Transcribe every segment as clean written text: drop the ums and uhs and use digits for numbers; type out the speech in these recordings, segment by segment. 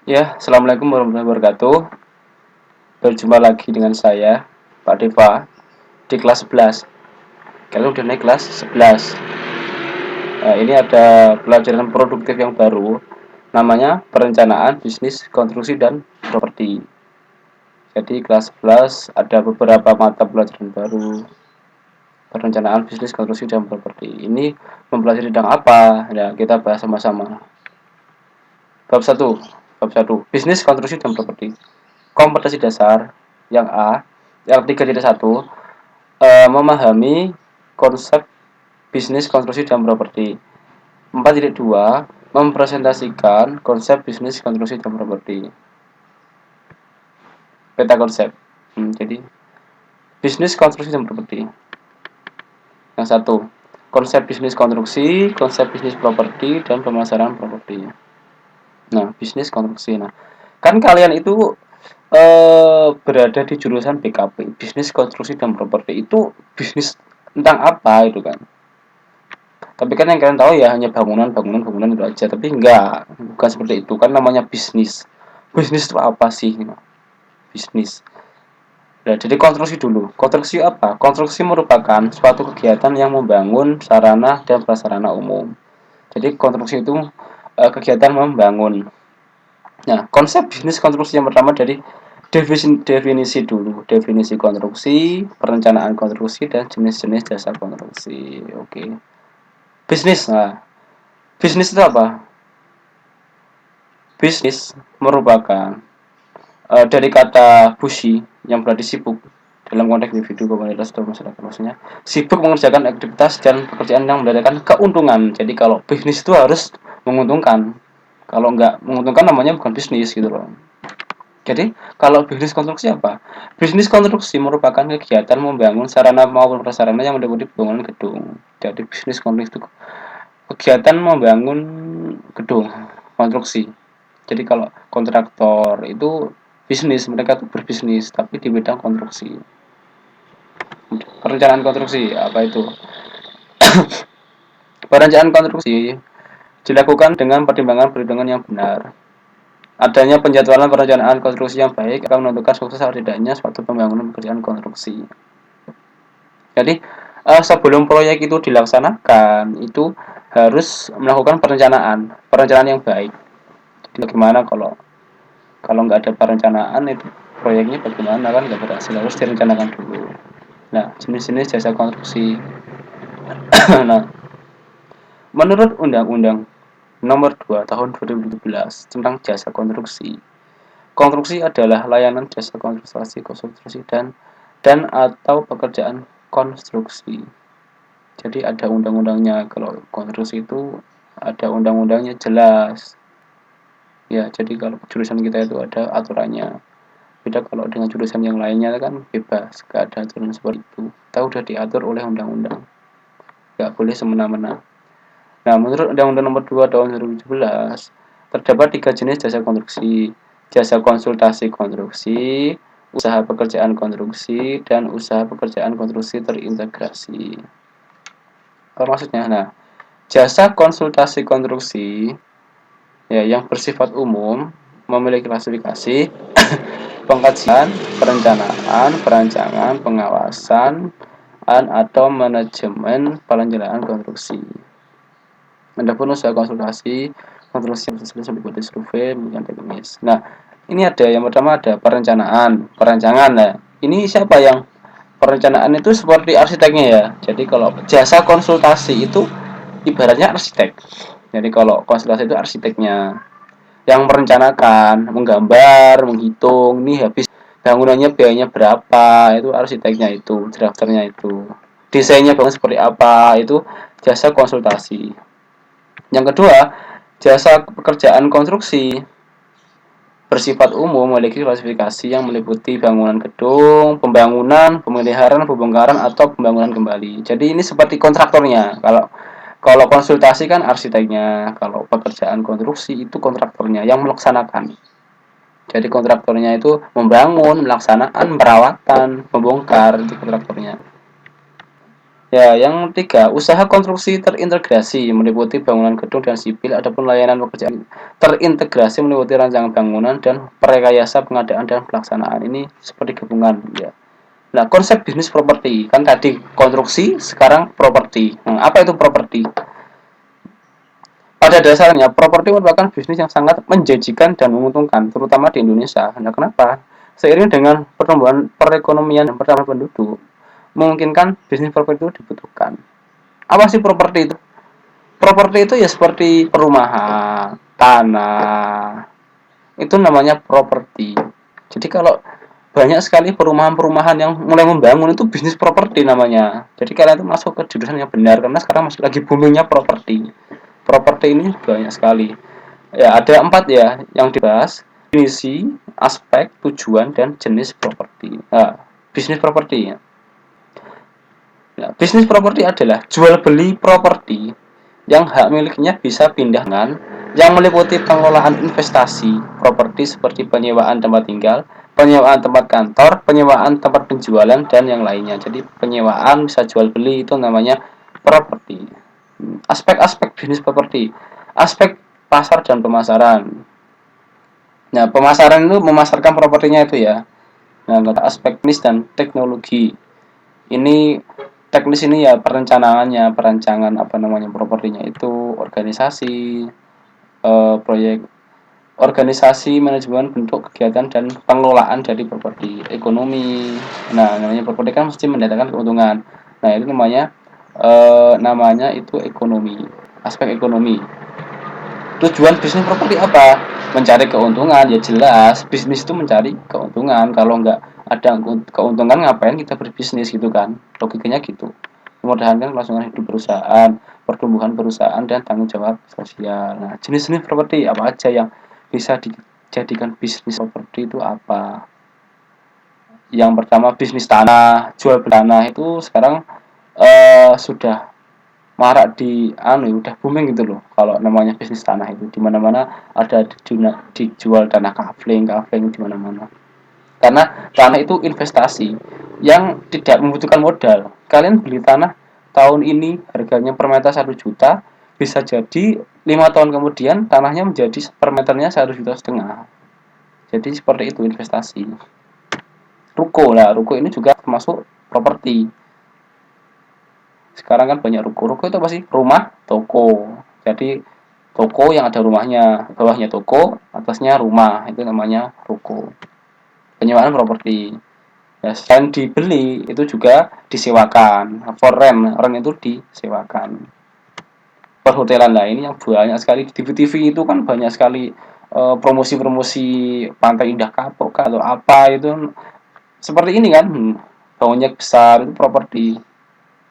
Ya, Assalamualaikum warahmatullahi wabarakatuh. Berjumpa lagi dengan saya, Pak Deva, di kelas 11. Kalian udah naik kelas 11. Nah, ini ada pelajaran produktif yang baru, namanya perencanaan bisnis, konstruksi, dan properti. Jadi kelas 11 ada beberapa mata pelajaran baru, perencanaan bisnis, konstruksi, dan properti. Ini mempelajari tentang apa? Ya, kita bahas sama-sama. Bab 1. Bab 1. Bisnis, konstruksi, dan properti. Kompetensi dasar yang A, yang 3.1, memahami konsep bisnis konstruksi dan properti. 4.2, mempresentasikan konsep bisnis konstruksi dan properti. Peta konsep. Jadi bisnis konstruksi dan properti. Yang satu, konsep bisnis konstruksi, konsep bisnis properti, dan pemasaran properti. Nah, bisnis konstruksi. Nah, kan kalian itu berada di jurusan BKP, bisnis konstruksi dan properti. Itu bisnis tentang apa itu kan? Tapi kan yang kalian tahu ya hanya bangunan itu aja. Tapi enggak, bukan seperti itu. Kan namanya bisnis. Bisnis itu apa sih? Bisnis. Nah, jadi konstruksi dulu. Konstruksi apa? Konstruksi merupakan suatu kegiatan yang membangun sarana dan prasarana umum. Jadi konstruksi itu kegiatan membangun. Nah, konsep bisnis konstruksi yang pertama dari definisi dulu. Definisi konstruksi, perencanaan konstruksi, dan jenis-jenis jasa konstruksi. Oke. Bisnis. Nah, bisnis itu apa? Bisnis merupakan dari kata busi yang berarti sibuk dalam konteks individu, komunitas, atau masyarakat. Maksudnya sibuk mengerjakan aktivitas dan pekerjaan yang mendatangkan keuntungan. Jadi kalau bisnis itu harus menguntungkan. Kalau nggak menguntungkan namanya bukan bisnis gitu loh. Jadi kalau bisnis konstruksi apa? Bisnis konstruksi merupakan kegiatan membangun sarana maupun prasarana yang meliputi bangunan gedung. Jadi bisnis konstruksi itu kegiatan membangun gedung konstruksi. Jadi kalau kontraktor itu bisnis, mereka tuh berbisnis tapi di bidang konstruksi. Perencanaan konstruksi apa itu? Perencanaan konstruksi dilakukan dengan pertimbangan-pertimbangan yang benar. Adanya penjadwalan perencanaan konstruksi yang baik akan menentukan sukses atau tidaknya suatu pembangunan pekerjaan konstruksi. Jadi sebelum proyek itu dilaksanakan itu harus melakukan perencanaan yang baik. Jadi bagaimana kalau nggak ada perencanaan itu proyeknya bagaimana, kan nggak berhasil, harus direncanakan dulu. Nah, jenis-jenis jasa konstruksi. Nah, menurut Undang-Undang Nomor 2 Tahun 2017 tentang jasa konstruksi, konstruksi adalah layanan jasa konstruksi dan atau pekerjaan konstruksi. Jadi ada undang-undangnya. Kalau konstruksi itu ada undang-undangnya jelas. Ya, jadi kalau jurusan kita itu ada aturannya. Beda kalau dengan jurusan yang lainnya kan bebas, gak ada aturan seperti itu. Kita udah diatur oleh undang-undang, gak boleh semena-mena. Nah, menurut Undang-Undang Nomor 2 Tahun 2017, terdapat 3 jenis jasa konstruksi: jasa konsultasi konstruksi, usaha pekerjaan konstruksi, dan usaha pekerjaan konstruksi terintegrasi. Apa maksudnya? Nah, jasa konsultasi konstruksi ya yang bersifat umum, memiliki klasifikasi pengkajian, perencanaan, perancangan, pengawasan, atau manajemen perencanaan konstruksi. Adapun usaha konsultasi konstruksi seperti survei, penelitian teknis. Nah, ini ada yang pertama ada perancangan. Nah, ini siapa yang perencanaan itu seperti arsiteknya ya. Jadi kalau jasa konsultasi itu ibaratnya arsitek. Jadi kalau konsultasi itu arsiteknya yang merencanakan, menggambar, menghitung, nih habis bangunannya biayanya berapa, itu arsiteknya, itu drafternya, itu desainnya bangun seperti apa, itu jasa konsultasi. Yang kedua, jasa pekerjaan konstruksi bersifat umum, memiliki klasifikasi yang meliputi bangunan gedung, pembangunan, pemeliharaan, pembongkaran, atau pembangunan kembali. Jadi ini seperti kontraktornya. Kalau konsultasi kan arsiteknya, kalau pekerjaan konstruksi itu kontraktornya yang melaksanakan. Jadi kontraktornya itu membangun, melaksanakan, perawatan, membongkar, itu kontraktornya. Ya, yang ketiga, usaha konstruksi terintegrasi meliputi bangunan gedung dan sipil, adapun layanan pekerjaan terintegrasi meliputi rancangan bangunan dan rekayasa pengadaan dan pelaksanaan. Ini seperti gabungan, ya. Nah, konsep bisnis properti kan tadi konstruksi, sekarang properti. Apa itu properti? Pada dasarnya, properti merupakan bisnis yang sangat menjanjikan dan menguntungkan, terutama di Indonesia. Nah, kenapa? Seiring dengan pertumbuhan perekonomian dan pertambahan penduduk, memungkinkan bisnis properti itu dibutuhkan. Apa sih properti itu? Properti itu ya seperti perumahan, tanah, itu namanya properti. Jadi kalau banyak sekali perumahan-perumahan yang mulai membangun itu bisnis properti namanya. Jadi kalian itu masuk ke jurusan yang benar karena sekarang masih lagi boomingnya properti. Properti ini banyak sekali. Ya, ada 4 ya yang dibahas: definisi, aspek, tujuan, dan jenis properti. Nah, bisnis properti. Ya, bisnis properti adalah jual beli properti yang hak miliknya bisa pindah dengan yang meliputi pengelolaan investasi properti seperti penyewaan tempat tinggal, penyewaan tempat kantor, penyewaan tempat penjualan, dan yang lainnya. Jadi penyewaan bisa jual beli itu namanya properti. Aspek-aspek bisnis properti, aspek pasar dan pemasaran. Nah, pemasaran itu memasarkan propertinya itu ya. Nah, aspek bisnis dan teknologi. Ini teknis ini ya perencanaannya, perancangan apa namanya propertinya itu organisasi, proyek organisasi, manajemen, bentuk kegiatan dan pengelolaan dari properti, ekonomi. Nah, namanya properti kan mesti mendatangkan keuntungan. Nah, itu namanya itu ekonomi, aspek ekonomi. Tujuan bisnis properti apa? Mencari keuntungan, ya jelas bisnis itu mencari keuntungan. Kalau nggak ada keuntungan ngapain kita berbisnis gitu kan, logikanya gitu. Memudahkan kelangsungan hidup perusahaan, pertumbuhan perusahaan, dan tanggung jawab sosial. Nah, jenis-jenis properti apa aja yang bisa dijadikan bisnis properti itu apa? Yang pertama bisnis tanah, jual beli tanah itu sekarang sudah marak udah booming gitu loh. Kalau namanya bisnis tanah itu di mana-mana ada dijual tanah kafling di mana-mana. Karena tanah itu investasi yang tidak membutuhkan modal. Kalian beli tanah tahun ini harganya per meter 1 juta, bisa jadi 5 tahun kemudian tanahnya menjadi per meternya 1,5 juta. Jadi seperti itu investasi. Ruko ini juga termasuk properti. Sekarang kan banyak ruko itu pasti rumah toko. Jadi toko yang ada rumahnya, bawahnya toko, atasnya rumah, itu namanya ruko. Penyewaan properti. Ya, selain dibeli itu juga disewakan. For rent itu disewakan. Perhotelan lain yang banyak sekali di TV-TV itu kan banyak sekali promosi-promosi Pantai Indah Kapuk atau apa itu seperti ini kan, bangunnya besar itu properti.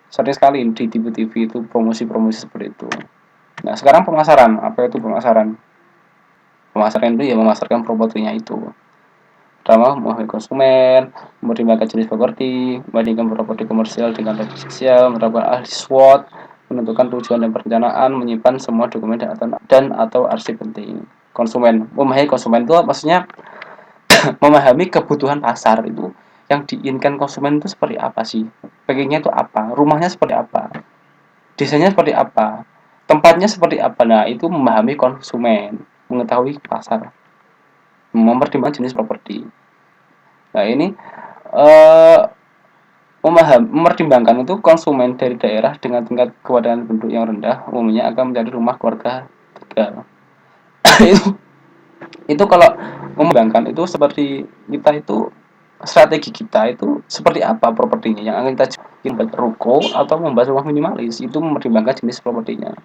Sering sekali di TV-TV itu promosi-promosi seperti itu. Nah, sekarang pemasaran. Apa itu pemasaran? Pemasaran itu ya memasarkan propertinya itu. Pertama, memahami konsumen, mempertimbangkan jenis properti, membandingkan properti komersial dengan residensial, menerapkan ahli SWOT, menentukan tujuan dan perencanaan, menyimpan semua dokumen dan atau arsip penting. Konsumen, memahami konsumen itu maksudnya memahami kebutuhan pasar itu yang diinginkan konsumen itu seperti apa sih? Pengennya itu apa? Rumahnya seperti apa? Desainnya seperti apa? Tempatnya seperti apa? Nah, itu memahami konsumen, mengetahui pasar, mempertimbangkan jenis properti. Nah, ini eh, mempertimbangkan itu konsumen dari daerah dengan tingkat kewadahan penduduk yang rendah umumnya akan mencari rumah keluarga tinggal. itu kalau mempertimbangkan itu seperti kita itu strategi kita itu seperti apa propertinya yang akan kita membuat ruko atau membuat rumah minimalis itu mempertimbangkan jenis propertinya.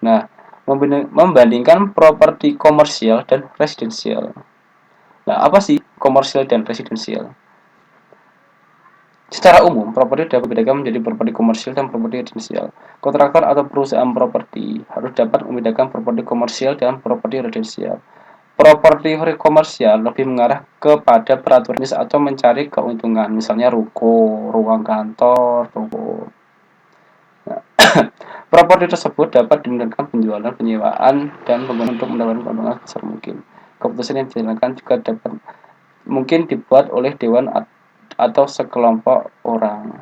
Nah, membandingkan properti komersial dan residensial. Nah, apa sih komersial dan residensial? Secara umum, properti dapat dibedakan menjadi properti komersial dan properti residensial. Kontraktor atau perusahaan properti harus dapat membedakan properti komersial dan properti residensial. Properti komersial lebih mengarah kepada peraturan bisnis atau mencari keuntungan, misalnya ruko, ruang kantor, toko. Nah, properti tersebut dapat dimudahkan penjualan, penyewaan, dan pembangunan untuk mendapatkan keuntungan sebesar mungkin. Keputusan yang dijalankan juga dapat mungkin dibuat oleh dewan atau sekelompok orang.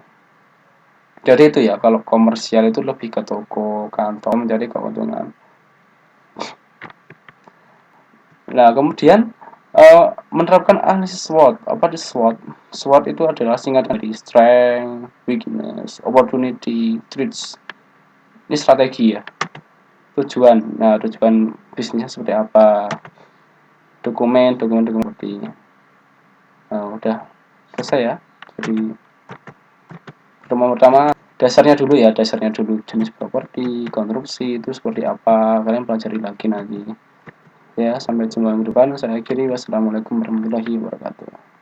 Jadi itu ya, kalau komersial itu lebih ke toko, kantor mencari keuntungan. Nah, kemudian menerapkan analisis SWOT. Apa di SWOT? SWOT itu adalah singkatan dari strength, weakness, opportunity, threats. Ini strategi ya. Tujuan. Nah, tujuan bisnisnya seperti apa? Dokumen seperti. Nah, udah selesai ya. Jadi pertama dasarnya dulu jenis properti, konstruksi itu seperti apa, kalian pelajari lagi nanti. Ya, sampai jumpa minggu depan. Saya akhiri, wassalamualaikum warahmatullahi wabarakatuh.